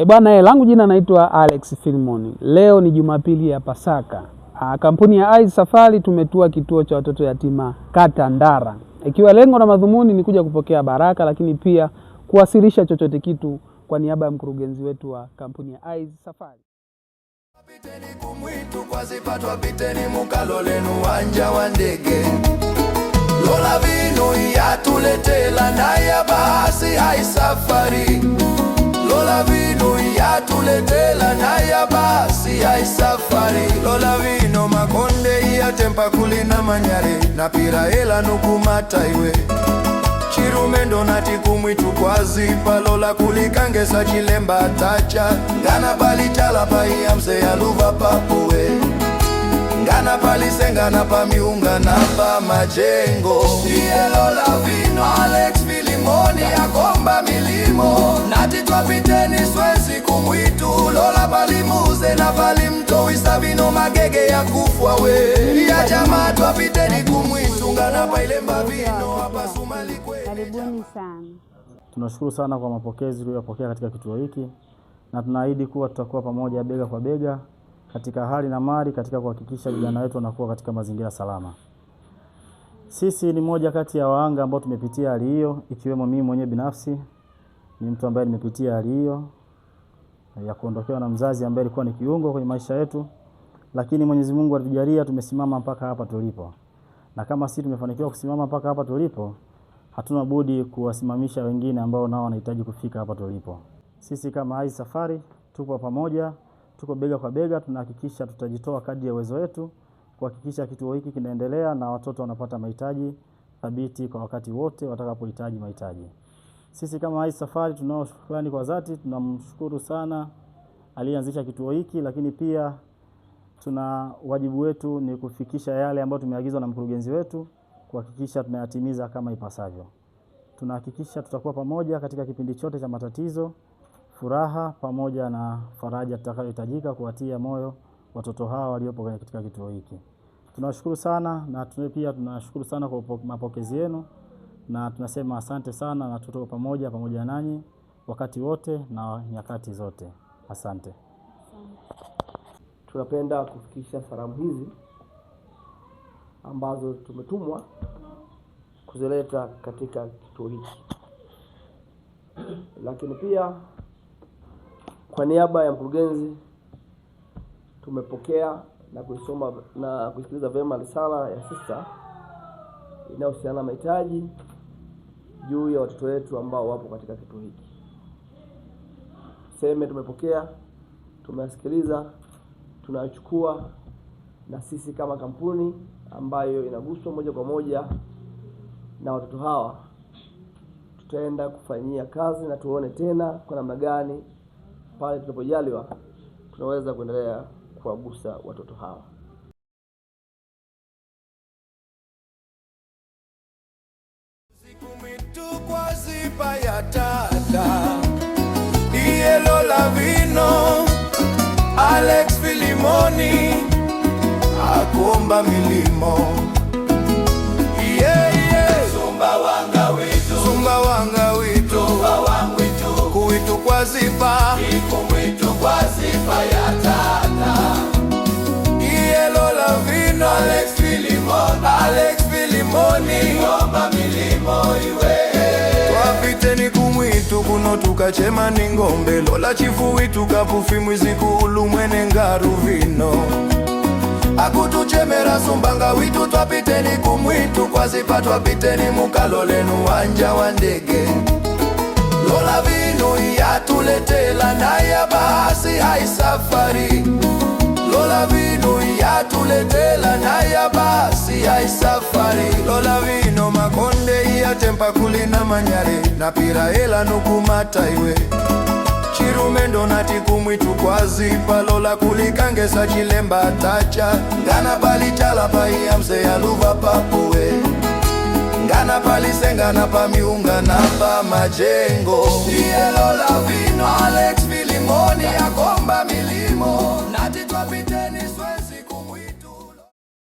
Bwana, langu jina naitwa Alex Filimoni. Leo ni Jumapili ya Pasaka. Kampuni ya Eyes Safari tumetua kituo cha watoto yatima kata Ndara, ikiwa lengo na madhumuni ni kuja kupokea baraka, lakini pia kuwasilisha chochote kitu kwa niaba ya mkurugenzi wetu wa kampuni ya Eyes Safari. Piteni kumwitu kwa zipatwa, piteni mukalolenu wanja wa ndege. Lola vinu yatuletela na ya basi Eyes Safari. Lola vinu yatuletela na ya basi Eyes Safari. Lola vino makonde ya tempa kulina manyare na pira ela nukumata iwe. Chirumendo nati kumwitu kwa zipa. Lola kulikangesa chilemba tacha. Ngana pali chala pa iya mse ya luva papuwe. Ngana pali senga na pa miunga na pa majengo. Iye Lola vino Alex Filimoni ya komba milimo. Nati twapiteni swezi kumwitu. Lola pali muze na pali mto isabino magege ya kufwa we. Ya jamaa twapiteni kumwitu. Ngana pa ilemba vino hapa sumali kwe. Karibuni sana. Tunashukuru sana kwa mapokezi tuliyopokea katika kituo hiki, na tunaahidi kuwa tutakuwa pamoja bega kwa bega katika hali na mali katika kuhakikisha vijana wetu wanakuwa katika mazingira salama. Sisi ni moja kati ya wahanga ambao tumepitia hali hiyo, ikiwemo mimi mwenyewe binafsi ni mtu ambaye nimepitia hali hiyo ya kuondokewa na mzazi ambaye alikuwa ni kiungo kwenye maisha yetu, lakini Mwenyezi Mungu alitujalia tumesimama mpaka hapa tulipo. Na kama sisi tumefanikiwa kusimama mpaka hapa tulipo, hatuna budi kuwasimamisha wengine ambao nao wanahitaji kufika hapa tulipo. Sisi kama Eyes Safari tuko pamoja, tuko bega kwa bega, tunahakikisha tutajitoa kadri ya uwezo wetu kuhakikisha kituo hiki kinaendelea na watoto wanapata mahitaji thabiti kwa wakati wote watakapohitaji mahitaji. Sisi kama Eyes Safari tunao shukrani kwa dhati, tunamshukuru sana aliyeanzisha kituo hiki, lakini pia tuna wajibu wetu ni kufikisha yale ambayo tumeagizwa na mkurugenzi wetu, kuhakikisha tunayatimiza kama ipasavyo. Tunahakikisha tutakuwa pamoja katika kipindi chote cha matatizo, furaha pamoja na faraja tutakayohitajika kuwatia moyo watoto hawa waliopo katika kituo hiki. Tunashukuru sana, na pia tunashukuru sana kwa mapokezi yenu, na tunasema asante sana, na tuko pamoja nanyi wakati wote na nyakati zote. Asante. Tunapenda kufikisha salamu hizi ambazo tumetumwa kuzileta katika kituo hiki, lakini pia kwa niaba ya mkurugenzi tumepokea na kuisoma na kusikiliza vyema risala ya sister inayohusiana na mahitaji juu ya watoto wetu ambao wapo katika kituo hiki. Tumepokea, tumesikiliza, tunachukua, na sisi kama kampuni ambayo inaguswa moja kwa moja na watoto hawa tutaenda kufanyia kazi na tuone tena kwa namna gani pale tunapojaliwa tunaweza kuendelea kuwagusa watoto hawa. Sikumitu kwa zipa ya tata Iye Lola vino Alex Filimoni akomba milimo. Sumba wanga witu kuitu kwa zipa ikumwitu kwa zipa ya tata Iye Lola vino Alex Filimoni akomba milimo iwe. Twapiteni kumwitu kuno tukachema ni ngombe. Lola chifu witu kapufi mwizikulu mwene ngaru vino akutuchemera sumbanga witu. Twapiteni kumwitu kwa zipa, twapiteni mukalolenu wanja wa ndege. Lola vinu yatuletela na ya basi Eyes Safari. Lola vinu yatuletela na ya basi Eyes Safari. Lola vino makonde ya tempa kulina manyare na pira ela nukumata iwe. Chirumendo nati kumwitu kwa zipa. Lola kulikangesa chilemba tacha. Ngana pali chala pa iya mse ya luva papuwe. Ngana pali senga na pa miunga na pa majengo. Iye Lola vino Alex Filimoni ya komba milimo. Nati twapiteni